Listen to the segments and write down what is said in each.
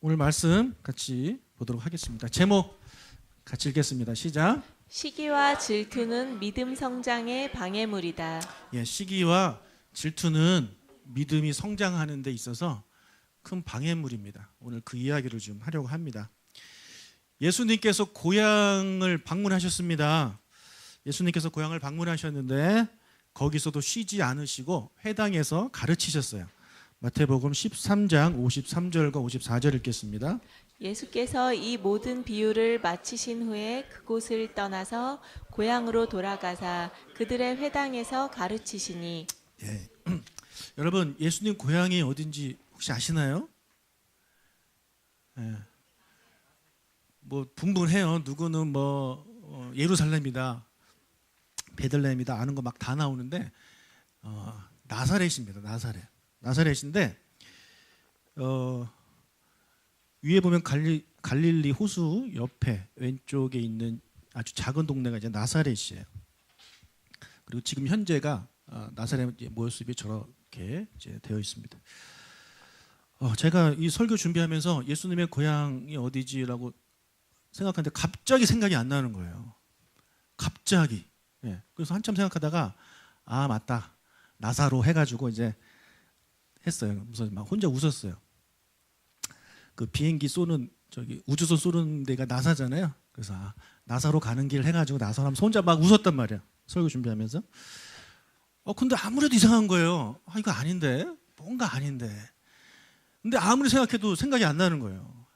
오늘 말씀 같이 보도록 하겠습니다. 제목 같이 읽겠습니다. 시작. 시기와 질투는 믿음 성장의 방해물이다. 시기와 질투는 믿음이 성장하는 데 있어서 큰 방해물입니다. 오늘 그 이야기를 좀 하려고 합니다. 예수님께서 고향을 방문하셨습니다. 예수님께서 고향을 방문하셨는데 거기서도 쉬지 않으시고 회당에서 가르치셨어요. 마태복음 13장 53절과 54절 읽겠습니다. 예수께서 이 모든 비유를 마치신 후에 그곳을 떠나서 고향으로 돌아가사 그들의 회당에서 가르치시니. 여러분, 예수님 고향이 어딘지 혹시 아시나요? 뭐 분분해요. 누구는 예루살렘이다, 베들레헴이다, 아는 거 막 다 나오는데 나사렛입니다. 나사렛인데 위에 보면 갈릴리 호수 옆에 왼쪽에 있는 아주 작은 동네가 이제 나사렛이에요. 그리고 지금 현재가 나사렛 모습이 저렇게 이제 되어 있습니다. 제가 이 설교 준비하면서 예수님의 고향이 어디지라고 생각하는데 갑자기 생각이 안 나는 거예요. 갑자기. 그래서 한참 생각하다가 맞다, 나사로 해가지고 이제 했어요. 무슨 막 혼자 웃었어요. 그 비행기 쏘는 우주선 쏘는 데가 나사잖아요. 그래서 나사로 가는 길 해가지고 나사로 하면서 혼자 막 웃었단 말이야. 설교 준비하면서. 근데 아무래도 이상한 거예요. 이거 아닌데, 뭔가 아닌데. 근데 아무리 생각해도 생각이 안 나는 거예요.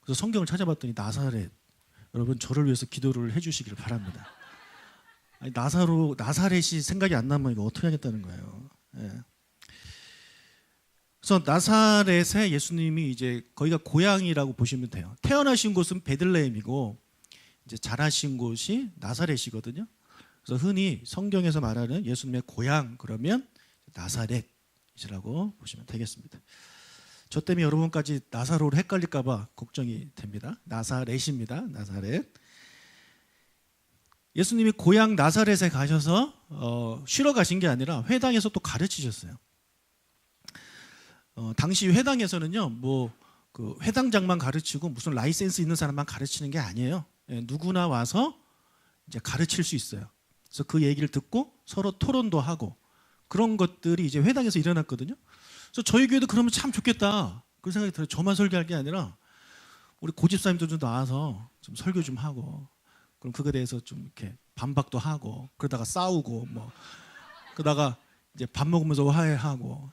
그래서 성경을 찾아봤더니 나사렛. 여러분, 저를 위해서 기도를 해주시기를 바랍니다. 나사렛이 생각이 안 나면 이거 어떻게 하겠다는 거예요. 그래서 나사렛에 예수님이 이제 거기가 고향이라고 보시면 돼요. 태어나신 곳은 베들레헴이고 이제 자라신 곳이 나사렛이거든요. 그래서 흔히 성경에서 말하는 예수님의 고향 그러면 나사렛이라고 보시면 되겠습니다. 저 때문에 여러분까지 나사로를 헷갈릴까 봐 걱정이 됩니다. 나사렛입니다. 나사렛. 예수님이 고향 나사렛에 가셔서 쉬러 가신 게 아니라 회당에서 또 가르치셨어요. 당시 회당에서는요, 그 회당장만 가르치고 무슨 라이센스 있는 사람만 가르치는 게 아니에요. 누구나 와서 이제 가르칠 수 있어요. 그래서 그 얘기를 듣고 서로 토론도 하고 그런 것들이 이제 회당에서 일어났거든요. 그래서 저희 교회도 그러면 참 좋겠다, 그 생각이 들어요. 저만 설교할 게 아니라 우리 고집사님도 좀 나와서 좀 설교 좀 하고, 그럼 그거에 대해서 좀 이렇게 반박도 하고, 그러다가 싸우고 그러다가 이제 밥 먹으면서 화해하고.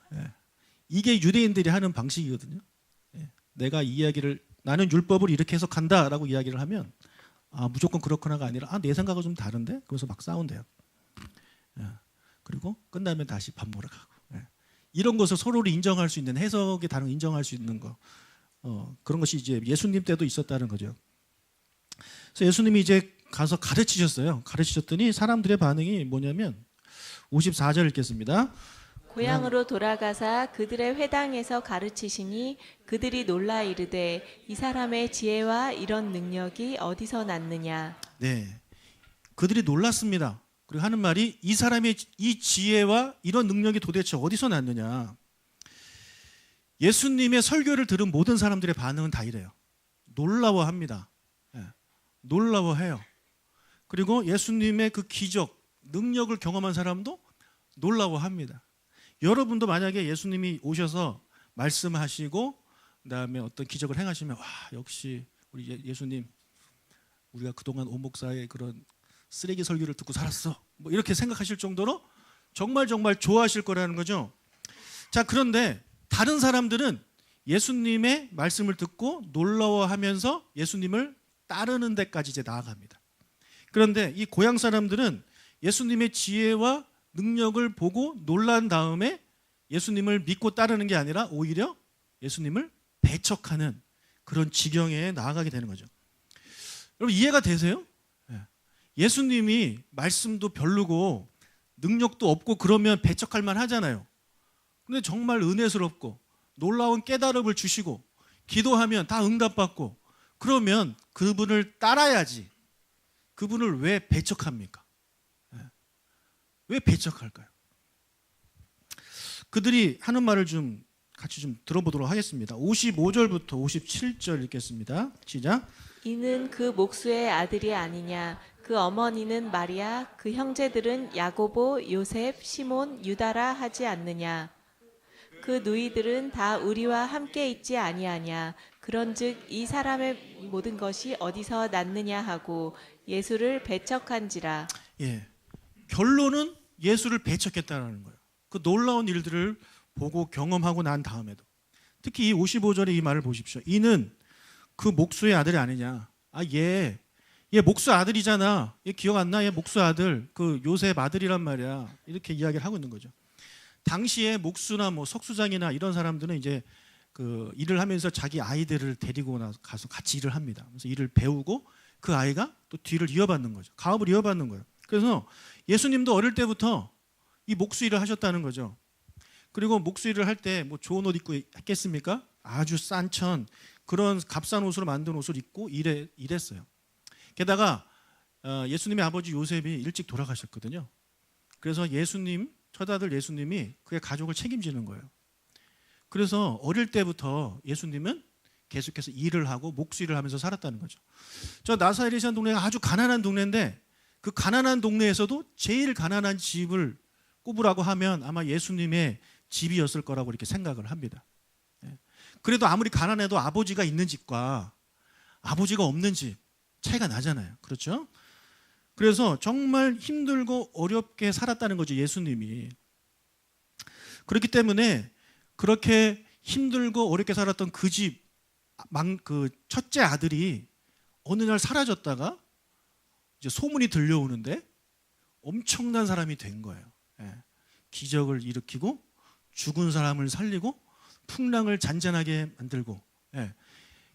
이게 유대인들이 하는 방식이거든요. 내가 이 이야기를, 나는 율법을 이렇게 해석한다라고 이야기를 하면 무조건 그렇구나가 아니라 내 생각은 좀 다른데? 그래서 막 싸운대요. 그리고 끝나면 다시 밥 먹으러 가고. 이런 것을 서로를 인정할 수 있는, 해석의 다른 인정할 수 있는 거, 그런 것이 이제 예수님 때도 있었다는 거죠. 그래서 예수님이 이제 가서 가르치셨어요. 가르치셨더니 사람들의 반응이 뭐냐면 54절 읽겠습니다. 고향으로 돌아가사 그들의 회당에서 가르치시니 그들이 놀라 이르되 이 사람의 지혜와 이런 능력이 어디서 났느냐. 그들이 놀랐습니다. 그리고 하는 말이 이 사람의 이 지혜와 이런 능력이 도대체 어디서 났느냐. 예수님의 설교를 들은 모든 사람들의 반응은 다 이래요. 놀라워합니다. 놀라워해요. 그리고 예수님의 그 기적, 능력을 경험한 사람도 놀라워합니다. 여러분도 만약에 예수님이 오셔서 말씀하시고 그다음에 어떤 기적을 행하시면 역시 우리 예수님, 우리가 그동안 오 목사의 그런 쓰레기 설교를 듣고 살았어, 이렇게 생각하실 정도로 정말 좋아하실 거라는 거죠. 자, 그런데 다른 사람들은 예수님의 말씀을 듣고 놀라워하면서 예수님을 따르는 데까지 이제 나아갑니다. 그런데 이 고향 사람들은 예수님의 지혜와 능력을 보고 놀란 다음에 예수님을 믿고 따르는 게 아니라 오히려 예수님을 배척하는 그런 지경에 나아가게 되는 거죠. 여러분, 이해가 되세요? 예수님이 말씀도 별로고 능력도 없고 그러면 배척할 만 하잖아요. 근데 정말 은혜스럽고 놀라운 깨달음을 주시고 기도하면 다 응답받고 그러면 그분을 따라야지. 그분을 왜 배척합니까? 왜 배척할까요? 그들이 하는 말을 좀 같이 좀 들어보도록 하겠습니다. 55절부터 57절 읽겠습니다. 시작. 이는 그 목수의 아들이 아니냐? 그 어머니는 마리아, 그 형제들은 야고보, 요셉, 시몬, 유다라 하지 않느냐? 그 누이들은 다 우리와 함께 있지 아니하냐? 그런즉 이 사람의 모든 것이 어디서 났느냐 하고 예수를 배척한지라. 예. 결론은 예수를 배척했다는 거예요. 그 놀라운 일들을 보고 경험하고 난 다음에도. 특히 이 55절의 이 말을 보십시오. 이는 그 목수의 아들이 아니냐. 얘 목수 아들이잖아. 얘 기억 안 나? 얘 목수 아들. 그 요셉 아들이란 말이야. 이렇게 이야기를 하고 있는 거죠. 당시에 목수나 뭐 석수장이나 이런 사람들은 이제 그 일을 하면서 자기 아이들을 데리고 가서 같이 일을 합니다. 그래서 일을 배우고 그 아이가 또 뒤를 이어받는 거죠. 가업을 이어받는 거예요. 그래서 예수님도 어릴 때부터 이 목수 일을 하셨다는 거죠. 그리고 목수 일을 할 때 뭐 좋은 옷 입고 했겠습니까? 아주 싼 천 그런 값싼 옷으로 만든 옷을 입고 일했어요. 게다가 예수님의 아버지 요셉이 일찍 돌아가셨거든요. 그래서 예수님 첫아들 예수님이 그의 가족을 책임지는 거예요. 그래서 어릴 때부터 예수님은 계속해서 일을 하고 목수 일을 하면서 살았다는 거죠. 저 나사렛이라는 동네가 아주 가난한 동네인데 그 가난한 동네에서도 제일 가난한 집을 꼽으라고 하면 아마 예수님의 집이었을 거라고 이렇게 생각을 합니다. 그래도 아무리 가난해도 아버지가 있는 집과 아버지가 없는 집 차이가 나잖아요. 그렇죠? 그래서 정말 힘들고 어렵게 살았다는 거죠. 예수님이. 그렇기 때문에 그렇게 힘들고 어렵게 살았던 그 집 그 첫째 아들이 어느 날 사라졌다가 이제 소문이 들려오는데 엄청난 사람이 된 거예요. 기적을 일으키고 죽은 사람을 살리고 풍랑을 잔잔하게 만들고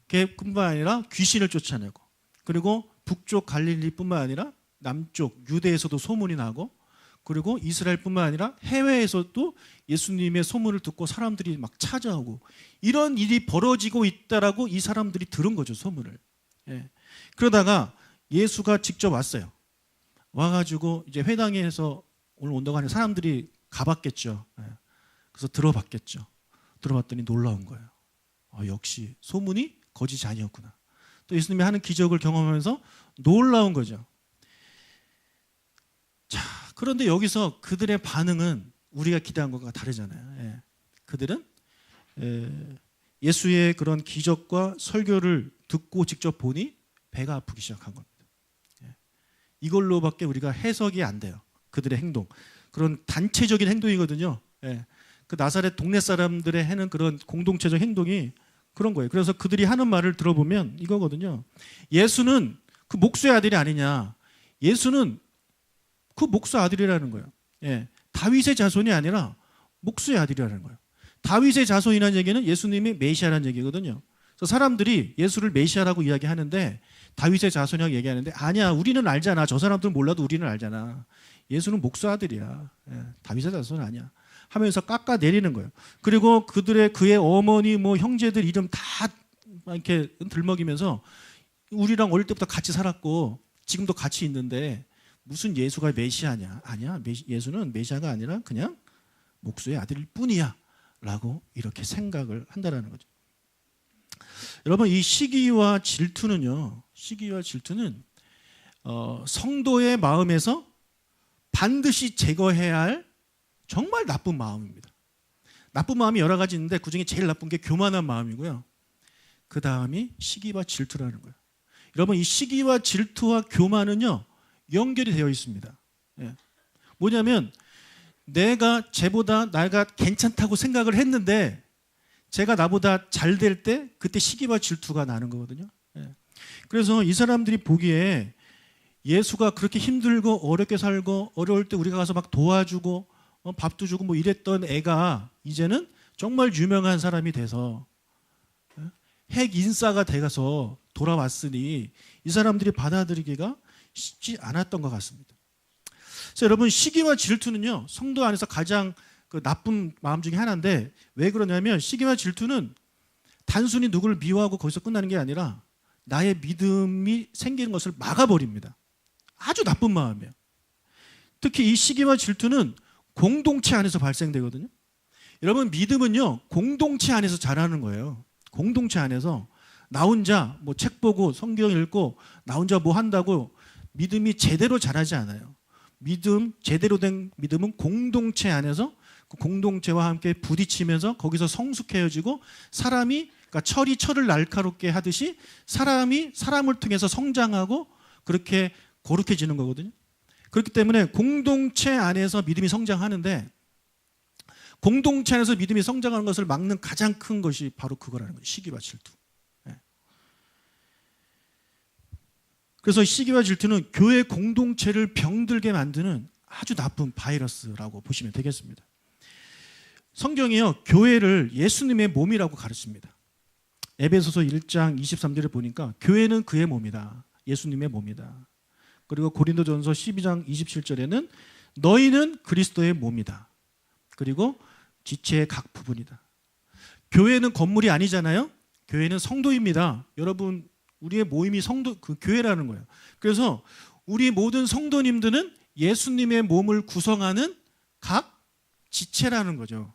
그뿐만 아니라 귀신을 쫓아내고 그리고 북쪽 갈릴리뿐만 아니라 남쪽 유대에서도 소문이 나고 그리고 이스라엘뿐만 아니라 해외에서도 예수님의 소문을 듣고 사람들이 막 찾아오고 이런 일이 벌어지고 있다라고 이 사람들이 들은 거죠. 소문을. 그러다가 예수가 직접 왔어요. 와가지고 이제 회당에서 오늘 온다고 하는 사람들이 가봤겠죠. 그래서 들어봤겠죠. 들어봤더니 놀라운 거예요. 역시 소문이 거짓이 아니었구나. 또 예수님이 하는 기적을 경험하면서 놀라운 거죠. 자, 그런데 여기서 그들의 반응은 우리가 기대한 것과 다르잖아요. 그들은 예수의 그런 기적과 설교를 듣고 직접 보니 배가 아프기 시작한 겁니다. 이걸로밖에 우리가 해석이 안 돼요. 그들의 행동. 그런 단체적인 행동이거든요. 그 나사렛 동네 사람들의 하는 그런 공동체적 행동이 그런 거예요. 그래서 그들이 하는 말을 들어보면 이거거든요. 예수는 그 목수의 아들이 아니냐. 예수는 그 목수 아들이라는 거예요. 다윗의 자손이 아니라 목수의 아들이라는 거예요. 다윗의 자손이라는 얘기는 예수님이 메시아라는 얘기거든요. 그래서 사람들이 예수를 메시아라고 이야기하는데 다윗의 자손이라고 얘기하는데 아니야. 우리는 알잖아. 저 사람들은 몰라도 우리는 알잖아. 예수는 목수 아들이야. 다윗의 자손은 아니야. 하면서 깎아내리는 거예요. 그리고 그의 어머니 뭐 형제들 이름 다 이렇게 들먹이면서 우리랑 어릴 때부터 같이 살았고 지금도 같이 있는데 무슨 예수가 메시아냐? 아니야. 예수는 메시아가 아니라 그냥 목수의 아들일 뿐이야. 라고 이렇게 생각을 한다라는 거죠. 여러분 이 시기와 질투는요. 시기와 질투는 성도의 마음에서 반드시 제거해야 할 정말 나쁜 마음입니다. 나쁜 마음이 여러 가지 있는데 그중에 제일 나쁜 게 교만한 마음이고요. 그 다음이 시기와 질투라는 거예요. 여러분 이 시기와 질투와 교만은요. 연결이 되어 있습니다. 뭐냐면 내가 괜찮다고 생각을 했는데 제가 나보다 잘 될 때 그때 시기와 질투가 나는 거거든요. 그래서 이 사람들이 보기에 예수가 그렇게 힘들고 어렵게 살고 어려울 때 우리가 가서 막 도와주고 밥도 주고 뭐 이랬던 애가 이제는 정말 유명한 사람이 돼서 핵 인싸가 돼서 돌아왔으니 이 사람들이 받아들이기가 쉽지 않았던 것 같습니다. 그래서 여러분 시기와 질투는요 성도 안에서 가장 그 나쁜 마음 중에 하나인데 왜 그러냐면 시기와 질투는 단순히 누구를 미워하고 거기서 끝나는 게 아니라 나의 믿음이 생기는 것을 막아버립니다. 아주 나쁜 마음이에요. 특히 이 시기와 질투는 공동체 안에서 발생되거든요. 여러분 믿음은요 공동체 안에서 자라는 거예요. 공동체 안에서 나 혼자 뭐 책 보고 성경 읽고 나 혼자 뭐 한다고 믿음이 제대로 자라지 않아요. 제대로 된 믿음은 공동체 안에서 그 공동체와 함께 부딪히면서 거기서 성숙해지고 사람이 그러니까 철이 철을 날카롭게 하듯이 사람이 사람을 통해서 성장하고 그렇게 거룩해지는 거거든요. 그렇기 때문에 공동체 안에서 믿음이 성장하는데 공동체 안에서 믿음이 성장하는 것을 막는 가장 큰 것이 바로 그거라는 거예요. 시기와 질투. 그래서 시기와 질투는 교회 공동체를 병들게 만드는 아주 나쁜 바이러스라고 보시면 되겠습니다. 성경이요 교회를 예수님의 몸이라고 가르칩니다. 에베소서 1장 23절에 보니까 교회는 그의 몸이다. 예수님의 몸이다. 그리고 고린도전서 12장 27절에는 너희는 그리스도의 몸이다. 그리고 지체의 각 부분이다. 교회는 건물이 아니잖아요. 교회는 성도입니다. 여러분 우리의 모임이 그 교회라는 거예요. 그래서 우리 모든 성도님들은 예수님의 몸을 구성하는 각 지체라는 거죠.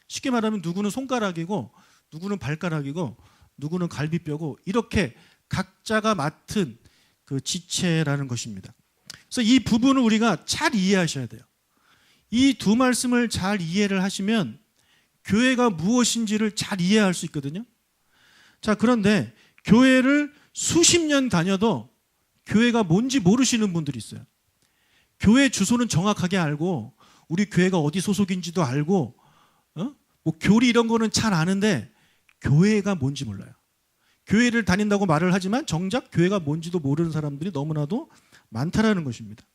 쉽게 말하면 누구는 손가락이고 누구는 발가락이고 누구는 갈비뼈고 이렇게 각자가 맡은 그 지체라는 것입니다. 그래서 이 부분을 우리가 잘 이해하셔야 돼요. 이 두 말씀을 잘 이해를 하시면 교회가 무엇인지를 잘 이해할 수 있거든요. 자, 그런데 교회를 수십 년 다녀도 교회가 뭔지 모르시는 분들이 있어요. 교회 주소는 정확하게 알고 우리 교회가 어디 소속인지도 알고 뭐 교리 이런 거는 잘 아는데 교회가 뭔지 몰라요. 교회를 다닌다고 말을 하지만 정작 교회가 뭔지도 모르는 사람들이 너무나도 많다라는 것입니다.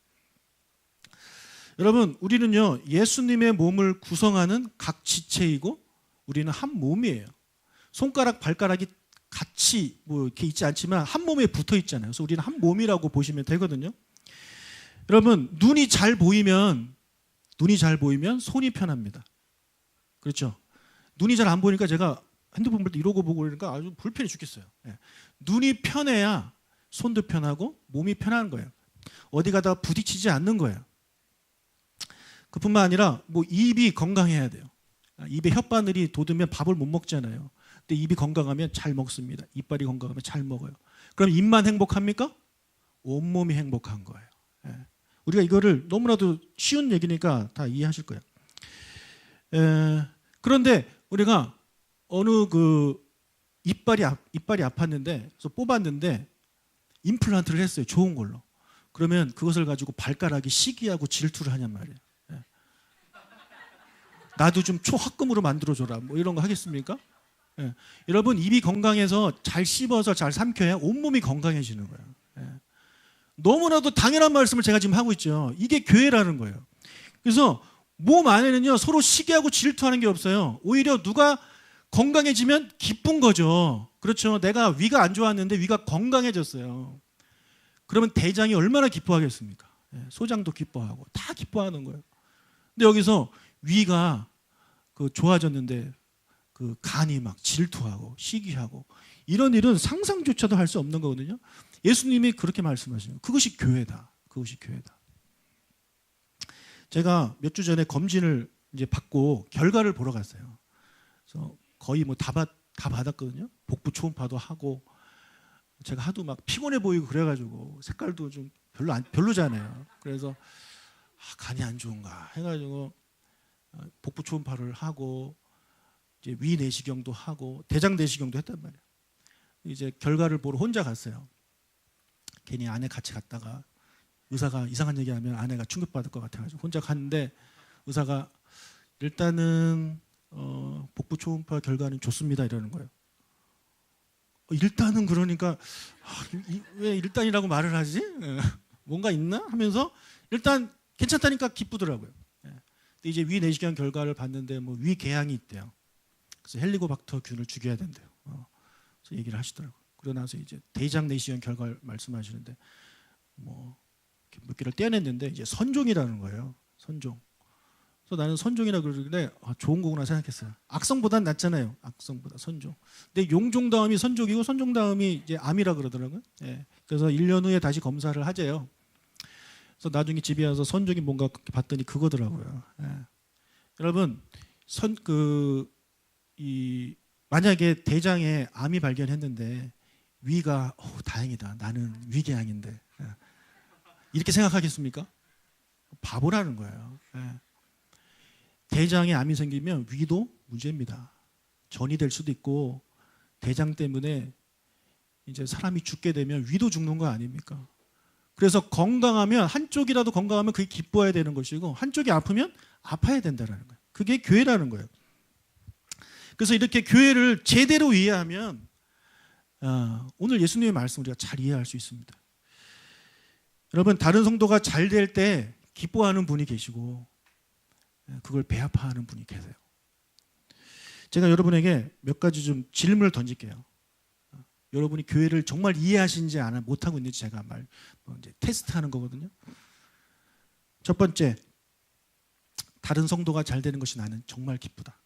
여러분 우리는요 예수님의 몸을 구성하는 각 지체이고 우리는 한 몸이에요. 손가락 발가락이 같이 뭐 이렇게 있지 않지만 한 몸에 붙어 있잖아요. 그래서 우리는 한 몸이라고 보시면 되거든요. 여러분 눈이 잘 보이면 손이 편합니다. 그렇죠? 눈이 잘 안 보이니까 제가 핸드폰 볼 때 이러고 보고 그러니까 아주 불편해 죽겠어요. 눈이 편해야 손도 편하고 몸이 편한 거예요. 어디 가다가 부딪히지 않는 거예요. 그뿐만 아니라 뭐 입이 건강해야 돼요. 입에 혓바늘이 돋으면 밥을 못 먹잖아요. 근데 입이 건강하면 잘 먹습니다. 이빨이 건강하면 잘 먹어요. 그럼 입만 행복합니까? 온몸이 행복한 거예요. 우리가 이거를 너무나도 쉬운 얘기니까 다 이해하실 거예요. 그런데 우리가 어느 그 이빨이 아팠는데 그래서 뽑았는데 임플란트를 했어요. 좋은 걸로. 그러면 그것을 가지고 발가락이 시기하고 질투를 하냔 말이에요. 나도 좀 초합금으로 만들어줘라. 뭐 이런 거 하겠습니까? 여러분 입이 건강해서 잘 씹어서 잘 삼켜야 온몸이 건강해지는 거예요. 너무나도 당연한 말씀을 제가 지금 하고 있죠. 이게 교회라는 거예요. 그래서 몸 안에는요 서로 시기하고 질투하는 게 없어요. 오히려 누가 건강해지면 기쁜 거죠. 그렇죠. 내가 위가 안 좋았는데 위가 건강해졌어요. 그러면 대장이 얼마나 기뻐하겠습니까? 소장도 기뻐하고 다 기뻐하는 거예요. 근데 여기서 위가 그 좋아졌는데 그 간이 막 질투하고 시기하고 이런 일은 상상조차도 할 수 없는 거거든요. 예수님이 그렇게 말씀하시는 그것이 교회다. 그것이 교회다. 제가 몇 주 전에 검진을 이제 받고 결과를 보러 갔어요. 그래서 거의 뭐 다 받았거든요. 복부 초음파도 하고 제가 하도 막 피곤해 보이고 그래가지고 색깔도 좀 별로잖아요. 그래서 간이 안 좋은가 해가지고 복부 초음파를 하고 이제 위 내시경도 하고 대장 내시경도 했단 말이에요. 이제 결과를 보러 혼자 갔어요. 괜히 아내 같이 갔다가 의사가 이상한 얘기하면 아내가 충격받을 것 같아가지고 혼자 갔는데 의사가 일단은 복부 초음파 결과는 좋습니다 이러는 거예요. 일단은 그러니까 왜 일단이라고 말을 하지? 뭔가 있나? 하면서 일단 괜찮다니까 기쁘더라고요. 근데 이제 위 내시경 결과를 봤는데 뭐 위 궤양이 있대요. 그래서 헬리코박터균을 죽여야 된대요. 그래서 얘기를 하시더라고요. 그러고 나서 이제 대장 내시경 결과를 말씀하시는데 뭐 몇 개를 떼어냈는데 이제 선종이라는 거예요. 선종. 그래서 나는 선종이라 그러길래 좋은 거구나 생각했어요. 악성보단 낫잖아요. 악성보다 선종. 근데 용종 다음이 선종이고 선종 다음이 이제 암이라 그러더라고요. 그래서 1년 후에 다시 검사를 하재요. 그래서 나중에 집에 와서 선종이 뭔가 봤더니 그거더라고요. 여러분 만약에 대장에 암이 발견했는데 위가 다행이다. 나는 위궤양인데. 이렇게 생각하겠습니까? 바보라는 거예요. 대장에 암이 생기면 위도 문제입니다. 전이 될 수도 있고 대장 때문에 이제 사람이 죽게 되면 위도 죽는 거 아닙니까? 그래서 건강하면 한쪽이라도 건강하면 그게 기뻐야 되는 것이고 한쪽이 아프면 아파야 된다는 거예요. 그게 교회라는 거예요. 그래서 이렇게 교회를 제대로 이해하면 오늘 예수님의 말씀 우리가 잘 이해할 수 있습니다. 여러분 다른 성도가 잘 될 때 기뻐하는 분이 계시고 그걸 배아파하는 분이 계세요. 제가 여러분에게 몇 가지 좀 질문을 던질게요. 여러분이 교회를 정말 이해하시는지 못하고 있는지 제가 이제 테스트하는 거거든요. 첫 번째, 다른 성도가 잘 되는 것이 나는 정말 기쁘다.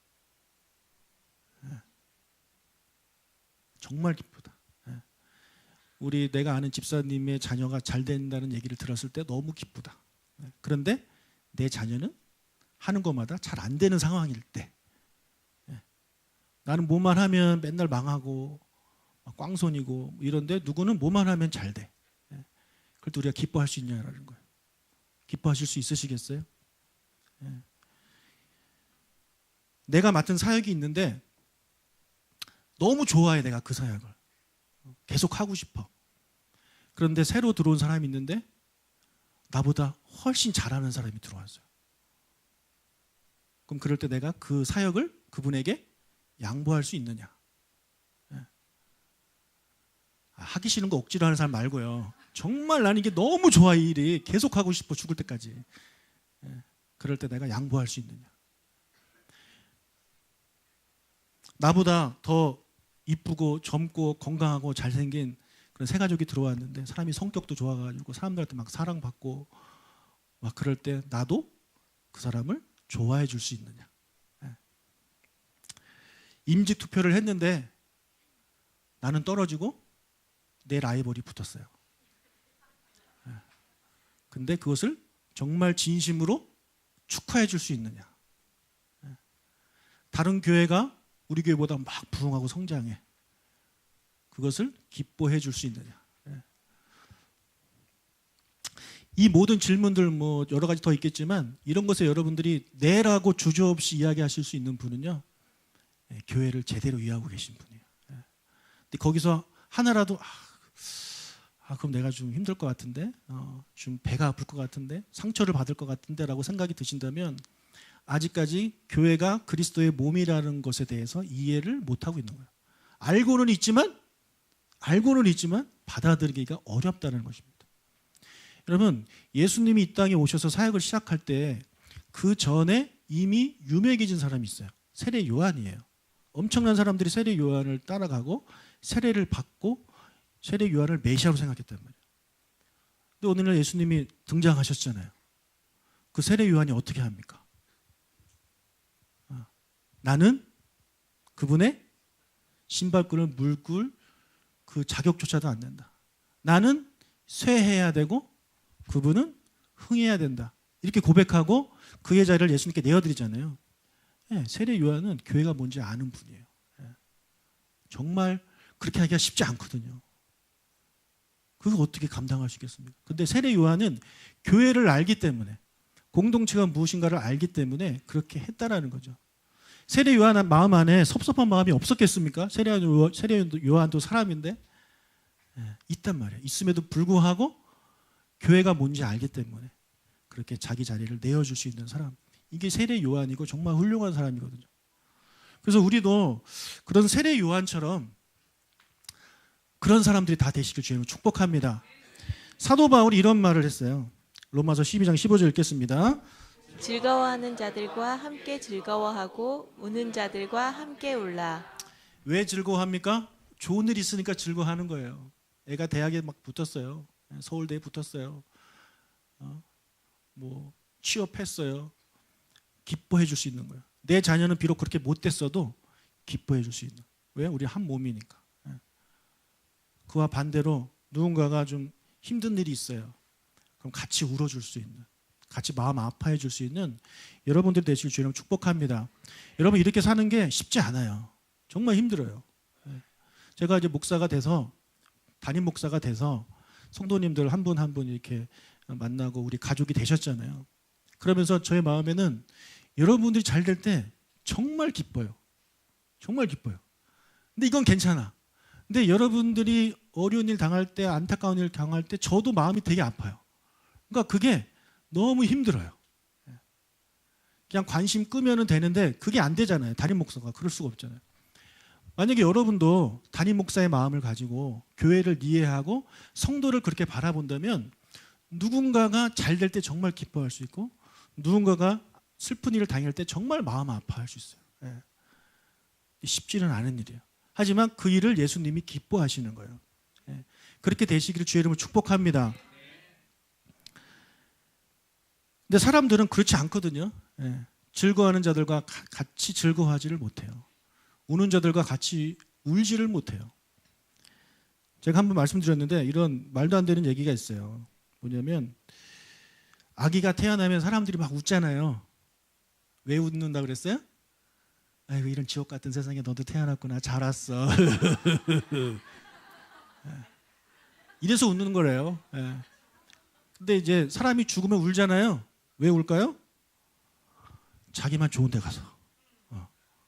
정말 기쁘다. 내가 아는 집사님의 자녀가 잘 된다는 얘기를 들었을 때 너무 기쁘다. 그런데 내 자녀는 하는 것마다 잘 안 되는 상황일 때 나는 뭐만 하면 맨날 망하고 꽝손이고 이런데 누구는 뭐만 하면 잘 돼. 그럴 때 우리가 기뻐할 수 있냐라는 거예요. 기뻐하실 수 있으시겠어요? 내가 맡은 사역이 있는데 너무 좋아해 내가 그 사역을. 계속 하고 싶어. 그런데 새로 들어온 사람이 있는데 나보다 훨씬 잘하는 사람이 들어왔어요. 그럼 그럴 때 내가 그 사역을 그분에게 양보할 수 있느냐? 하기 싫은 거 억지로 하는 사람 말고요. 정말 나는 이게 너무 좋아 이 일이 계속 하고 싶어 죽을 때까지. 그럴 때 내가 양보할 수 있느냐? 나보다 더 이쁘고 젊고 건강하고 잘생긴 그런 새 가족이 들어왔는데 사람이 성격도 좋아가지고 사람들한테 막 사랑받고 막 그럴 때 나도 그 사람을 좋아해 줄 수 있느냐? 임직 투표를 했는데 나는 떨어지고 내 라이벌이 붙었어요. 근데 그것을 정말 진심으로 축하해 줄 수 있느냐? 다른 교회가 우리 교회보다 막 부흥하고 성장해. 그것을 기뻐해 줄 수 있느냐? 이 모든 질문들 여러 가지 더 있겠지만 이런 것에 여러분들이 네라고 주저없이 이야기하실 수 있는 분은요. 교회를 제대로 이해하고 계신 분이에요. 근데 거기서 하나라도 그럼 내가 좀 힘들 것 같은데 좀 배가 아플 것 같은데 상처를 받을 것 같은데 라고 생각이 드신다면 아직까지 교회가 그리스도의 몸이라는 것에 대해서 이해를 못하고 있는 거예요. 알고는 있지만 받아들이기가 어렵다는 것입니다. 여러분 예수님이 이 땅에 오셔서 사역을 시작할 때 그 전에 이미 유명해진 사람이 있어요. 세례 요한이에요. 엄청난 사람들이 세례 요한을 따라가고 세례를 받고 세례 요한을 메시아로 생각했단 말이에요. 근데 오늘날 예수님이 등장하셨잖아요. 그 세례 요한이 어떻게 합니까? 나는 그분의 신발끈을 물꿀 그 자격조차도 안 된다. 나는 쇠해야 되고 그분은 흥해야 된다. 이렇게 고백하고 그의 자리를 예수님께 내어드리잖아요. 세례 요한은 교회가 뭔지 아는 분이에요. 정말 그렇게 하기가 쉽지 않거든요. 그거 어떻게 감당하시겠습니까? 근데 세례 요한은 교회를 알기 때문에 공동체가 무엇인가를 알기 때문에 그렇게 했다라는 거죠. 세례 요한 마음 안에 섭섭한 마음이 없었겠습니까? 세례 요한도 사람인데 있단 말이에요. 있음에도 불구하고 교회가 뭔지 알기 때문에 그렇게 자기 자리를 내어줄 수 있는 사람. 이게 세례 요한이고 정말 훌륭한 사람이거든요. 그래서 우리도 그런 세례 요한처럼 그런 사람들이 다 되시길 주님을 축복합니다. 사도 바울이 이런 말을 했어요. 로마서 12장 15절 읽겠습니다. 즐거워하는 자들과 함께 즐거워하고 우는 자들과 함께 울라. 왜 즐거워합니까? 좋은 일 있으니까 즐거워하는 거예요. 애가 대학에 막 붙었어요. 서울대에 붙었어요. 취업했어요. 기뻐해 줄 수 있는 거예요. 내 자녀는 비록 그렇게 못됐어도 기뻐해 줄 수 있는. 왜? 우리 한 몸이니까. 그와 반대로 누군가가 좀 힘든 일이 있어요. 그럼 같이 울어줄 수 있는. 같이 마음 아파해 줄 수 있는 여러분들 되시길 주님 축복합니다. 여러분 이렇게 사는 게 쉽지 않아요. 정말 힘들어요. 제가 이제 목사가 돼서 담임 목사가 돼서 성도님들 한 분 한 분 이렇게 만나고 우리 가족이 되셨잖아요. 그러면서 저의 마음에는 여러분들이 잘 될 때 정말 기뻐요. 정말 기뻐요. 근데 이건 괜찮아. 근데 여러분들이 어려운 일 당할 때, 안타까운 일 당할 때 저도 마음이 되게 아파요. 그러니까 그게 너무 힘들어요. 그냥 관심 끄면은 되는데 그게 안 되잖아요. 담임 목사가 그럴 수가 없잖아요. 만약에 여러분도 담임 목사의 마음을 가지고 교회를 이해하고 성도를 그렇게 바라본다면 누군가가 잘 될 때 정말 기뻐할 수 있고 누군가가 슬픈 일을 당할 때 정말 마음 아파할 수 있어요. 쉽지는 않은 일이에요. 하지만 그 일을 예수님이 기뻐하시는 거예요. 그렇게 되시기를 주의 이름으로 축복합니다. 근데 사람들은 그렇지 않거든요. 즐거워하는 자들과 같이 즐거워하지를 못해요. 우는 자들과 같이 울지를 못해요. 제가 한번 말씀드렸는데 이런 말도 안 되는 얘기가 있어요. 뭐냐면 아기가 태어나면 사람들이 막 웃잖아요. 왜 웃는다 그랬어요? 아이고 이런 지옥 같은 세상에 너도 태어났구나. 잘 왔어. 이래서 웃는 거래요. 근데 이제 사람이 죽으면 울잖아요. 왜 울까요? 자기만 좋은 데 가서.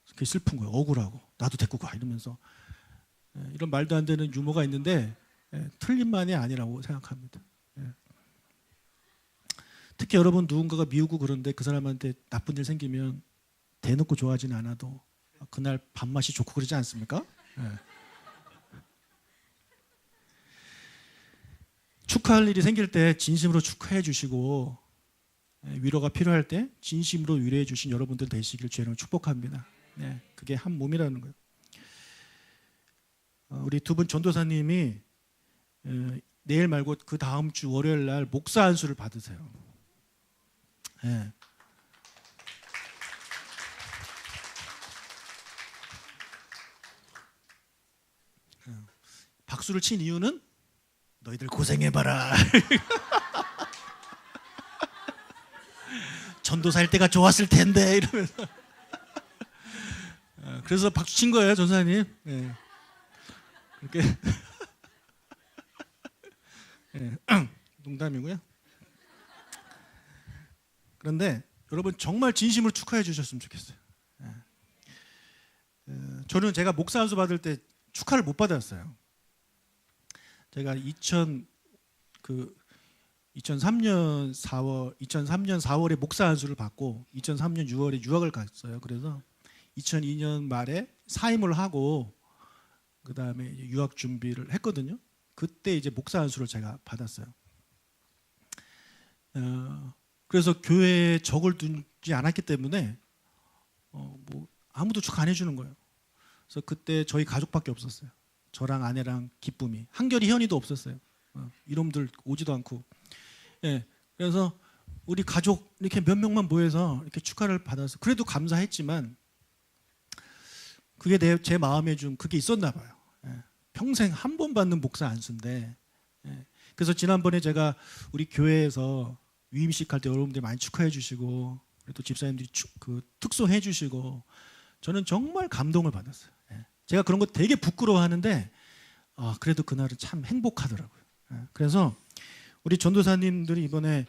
그게 슬픈 거예요. 억울하고. 나도 데리고 가 이러면서. 이런 말도 안 되는 유머가 있는데 틀린 말이 아니라고 생각합니다. 특히 여러분 누군가가 미우고 그런데 그 사람한테 나쁜 일 생기면 대놓고 좋아하지는 않아도 그날 밥맛이 좋고 그러지 않습니까? 축하할 일이 생길 때 진심으로 축하해 주시고 위로가 필요할 때 진심으로 위로해 주신 여러분들 되시길 주님으로 축복합니다. 그게 한 몸이라는 거예요. 우리 두 분 전도사님이 내일 말고 그 다음 주 월요일 날 목사 안수를 받으세요. 박수를 친 이유는 너희들 고생해봐라. 전도사일 때가 좋았을 텐데 이러면서 그래서 박수 친 거예요, 전사님. 이렇게 농담이고요. 그런데 여러분 정말 진심으로 축하해 주셨으면 좋겠어요. 저는 제가 목사 안수 받을 때 축하를 못 받았어요. 제가 2003년 4월에 목사 안수를 받고 2003년 6월에 유학을 갔어요. 그래서 2002년 말에 사임을 하고 그 다음에 유학 준비를 했거든요. 그때 이제 목사 안수를 제가 받았어요. 그래서 교회에 적을 두지 않았기 때문에 뭐 아무도 축하 안 해주는 거예요. 그래서 그때 저희 가족밖에 없었어요. 저랑 아내랑 기쁨이 한결이 현이도 없었어요. 이놈들 오지도 않고. 그래서 우리 가족 이렇게 몇 명만 모여서 이렇게 축하를 받아서 그래도 감사했지만 그게 제 마음에 좀 그게 있었나 봐요. 평생 한 번 받는 목사 안수인데. 그래서 지난번에 제가 우리 교회에서 위임식 할 때 여러분들이 많이 축하해 주시고 또 집사님들이 특송해 주시고 저는 정말 감동을 받았어요. 제가 그런 거 되게 부끄러워하는데 그래도 그날은 참 행복하더라고요. 그래서 우리 전도사님들이 이번에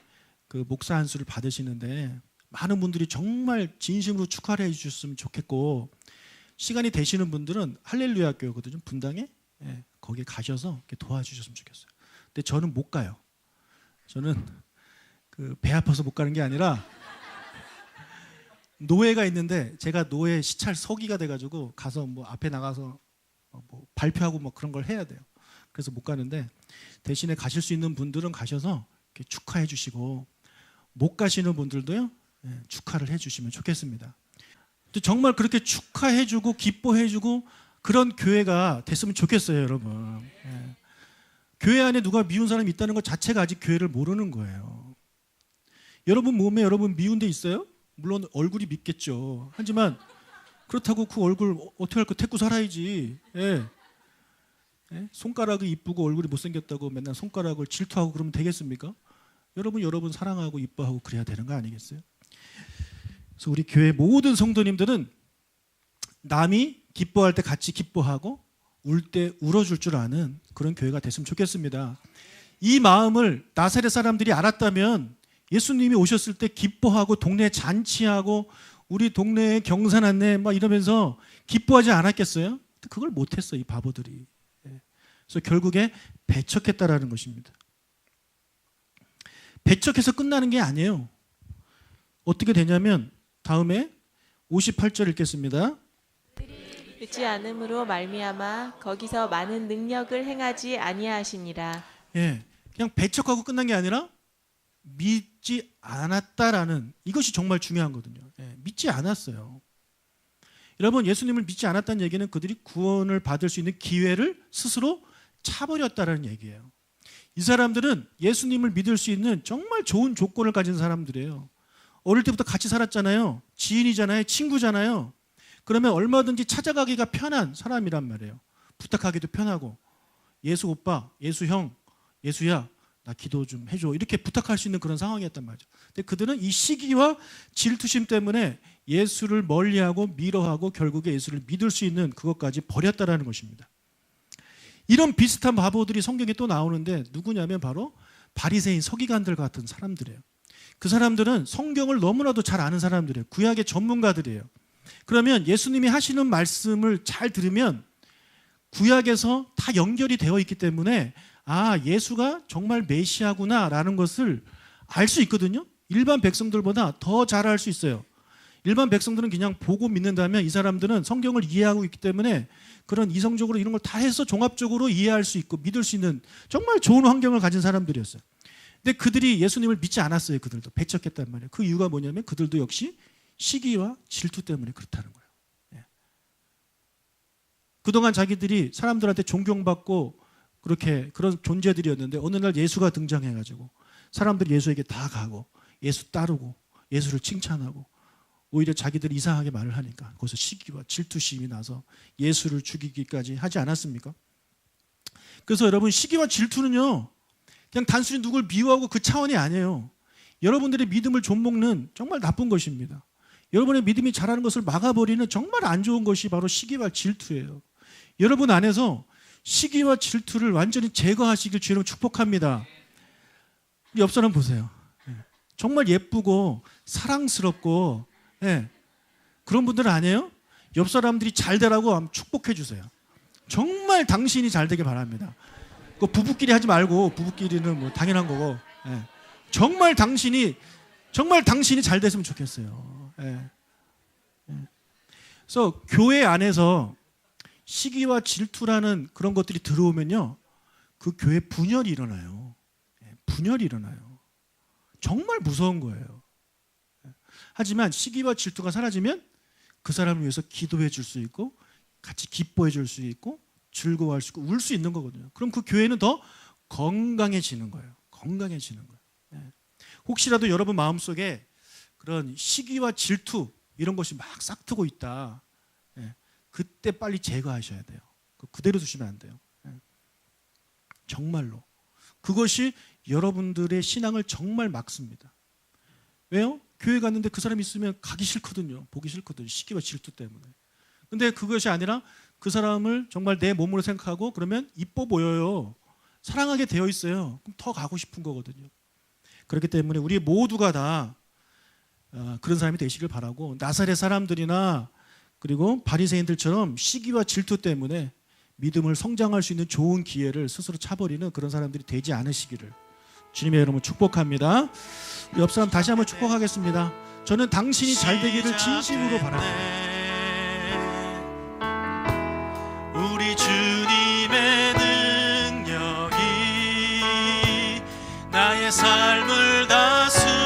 그 목사 안수를 받으시는데 많은 분들이 정말 진심으로 축하를 해주셨으면 좋겠고 시간이 되시는 분들은 할렐루야 교회거든요. 분당에 거기에 가셔서 이렇게 도와주셨으면 좋겠어요. 근데 저는 못 가요. 저는 그 배 아파서 못 가는 게 아니라 노예가 있는데 제가 노예 시찰 서기가 돼가지고 가서 뭐 앞에 나가서 뭐 발표하고 뭐 그런 걸 해야 돼요. 그래서 못 가는데 대신에 가실 수 있는 분들은 가셔서 이렇게 축하해 주시고 못 가시는 분들도요 축하를 해주시면 좋겠습니다. 정말 그렇게 축하해주고 기뻐해주고 그런 교회가 됐으면 좋겠어요, 여러분. 교회 안에 누가 미운 사람이 있다는 것 자체가 아직 교회를 모르는 거예요. 여러분 몸에 여러분 미운 데 있어요? 물론 얼굴이 밉겠죠. 하지만 그렇다고 그 얼굴 어떻게 할 거 태고 살아야지. 손가락이 이쁘고 얼굴이 못생겼다고 맨날 손가락을 질투하고 그러면 되겠습니까? 여러분 사랑하고 이뻐하고 그래야 되는 거 아니겠어요? 그래서 우리 교회 모든 성도님들은 남이 기뻐할 때 같이 기뻐하고 울 때 울어줄 줄 아는 그런 교회가 됐으면 좋겠습니다. 이 마음을 나사렛 사람들이 알았다면 예수님이 오셨을 때 기뻐하고 동네에 잔치하고 우리 동네에 경산 안내 막 이러면서 기뻐하지 않았겠어요? 그걸 못했어, 이 바보들이. 그래서 결국에 배척했다라는 것입니다. 배척해서 끝나는 게 아니에요. 어떻게 되냐면 다음에 58절 읽겠습니다. 믿지 않음으로 말미암아 거기서 많은 능력을 행하지 아니하시니라. 예, 그냥 배척하고 끝난 게 아니라 믿지 않았다라는, 이것이 정말 중요한 거거든요. 예, 믿지 않았어요. 여러분, 예수님을 믿지 않았다는 얘기는 그들이 구원을 받을 수 있는 기회를 스스로 차버렸다라는 얘기예요. 이 사람들은 예수님을 믿을 수 있는 정말 좋은 조건을 가진 사람들이에요. 어릴 때부터 같이 살았잖아요. 지인이잖아요. 친구잖아요. 그러면 얼마든지 찾아가기가 편한 사람이란 말이에요. 부탁하기도 편하고, 예수 오빠, 예수 형, 예수야 나 기도 좀 해줘, 이렇게 부탁할 수 있는 그런 상황이었단 말이죠. 근데 그들은 이 시기와 질투심 때문에 예수를 멀리하고 미워하고 결국에 예수를 믿을 수 있는 그것까지 버렸다라는 것입니다. 이런 비슷한 바보들이 성경에 또 나오는데 누구냐면 바로 바리새인 서기관들 같은 사람들이에요. 그 사람들은 성경을 너무나도 잘 아는 사람들이에요. 구약의 전문가들이에요. 그러면 예수님이 하시는 말씀을 잘 들으면 구약에서 다 연결이 되어 있기 때문에 아, 예수가 정말 메시아구나라는 것을 알 수 있거든요. 일반 백성들보다 더 잘 알 수 있어요. 일반 백성들은 그냥 보고 믿는다면 이 사람들은 성경을 이해하고 있기 때문에 그런 이성적으로 이런 걸 다 해서 종합적으로 이해할 수 있고 믿을 수 있는 정말 좋은 환경을 가진 사람들이었어요. 근데 그들이 예수님을 믿지 않았어요. 그들도 배척했단 말이에요. 그 이유가 뭐냐면 그들도 역시 시기와 질투 때문에 그렇다는 거예요. 예. 그동안 자기들이 사람들한테 존경받고 그렇게 그런 존재들이었는데 어느 날 예수가 등장해가지고 사람들이 예수에게 다 가고 예수 따르고 예수를 칭찬하고 오히려 자기들이 이상하게 말을 하니까 거기서 시기와 질투심이 나서 예수를 죽이기까지 하지 않았습니까? 그래서 여러분, 시기와 질투는요 그냥 단순히 누굴 미워하고 그 차원이 아니에요. 여러분들의 믿음을 좀먹는 정말 나쁜 것입니다. 여러분의 믿음이 자라는 것을 막아버리는 정말 안 좋은 것이 바로 시기와 질투예요. 여러분 안에서 시기와 질투를 완전히 제거하시길 주님 축복합니다. 옆 사람 보세요. 정말 예쁘고 사랑스럽고 그런 분들 아니에요? 옆 사람들이 잘 되라고 축복해 주세요. 정말 당신이 잘 되길 바랍니다. 그 부부끼리 하지 말고, 부부끼리는 뭐 당연한 거고, 정말 당신이 잘 됐으면 좋겠어요. 그래서 교회 안에서 시기와 질투라는 그런 것들이 들어오면요, 그 교회 분열이 일어나요. 분열이 일어나요. 정말 무서운 거예요. 하지만 시기와 질투가 사라지면 그 사람을 위해서 기도해 줄 수 있고 같이 기뻐해 줄 수 있고 즐거워할 수 있고 울 수 있는 거거든요. 그럼 그 교회는 더 건강해지는 거예요. 건강해지는 거예요. 혹시라도 여러분 마음속에 그런 시기와 질투 이런 것이 막 싹트고 있다. 그때 빨리 제거하셔야 돼요. 그대로 두시면 안 돼요. 정말로. 그것이 여러분들의 신앙을 정말 막습니다. 왜요? 교회 갔는데 그 사람이 있으면 가기 싫거든요. 보기 싫거든요. 시기와 질투 때문에. 근데 그것이 아니라 그 사람을 정말 내 몸으로 생각하고 그러면 이뻐 보여요. 사랑하게 되어 있어요. 그럼 더 가고 싶은 거거든요. 그렇기 때문에 우리 모두가 다 그런 사람이 되시길 바라고, 나사렛 사람들이나 그리고 바리새인들처럼 시기와 질투 때문에 믿음을 성장할 수 있는 좋은 기회를 스스로 차버리는 그런 사람들이 되지 않으시기를 주님의 이름으로 축복합니다. 옆 사람 다시 한번 축복하겠습니다. 저는 당신이 잘 되기를 진심으로 바랍니다. 우리 주님의 능력이 나의 삶을 다스리고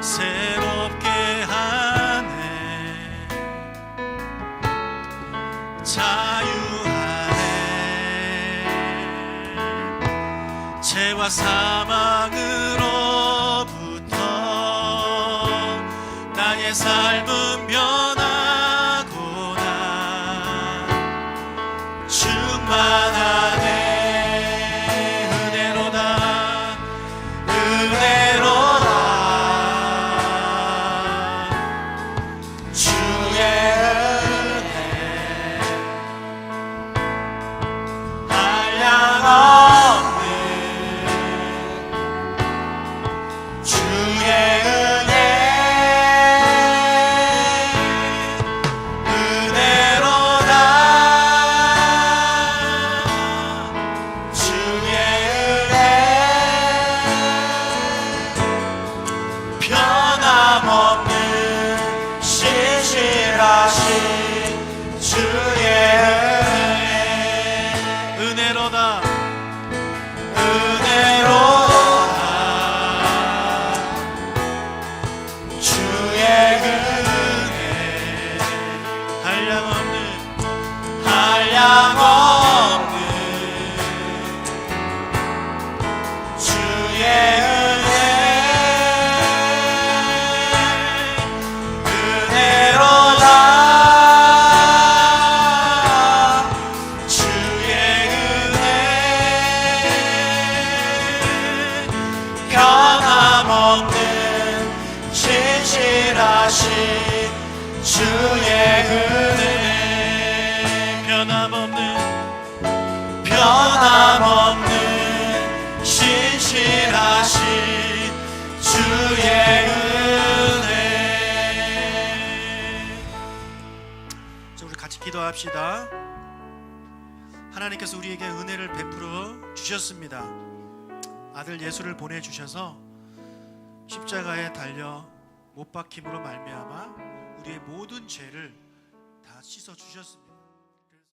새롭게 하네. 자유하네. 죄와 사망으로부터 나의 삶은 충만하네. 은혜로 한량없는 주의 은혜 은혜로다 주의 은혜 변함없는 진실하신 주의 은혜 변함없는 신실하신 주의 은혜. 자, 우리 같이 기도합시다. 하나님께서 우리에게 은혜를 베풀어 주셨습니다. 아들 예수를 보내주셔서 십자가에 달려 못 박힘으로 말미암아 우리의 모든 죄를 다 씻어 주셨습니다.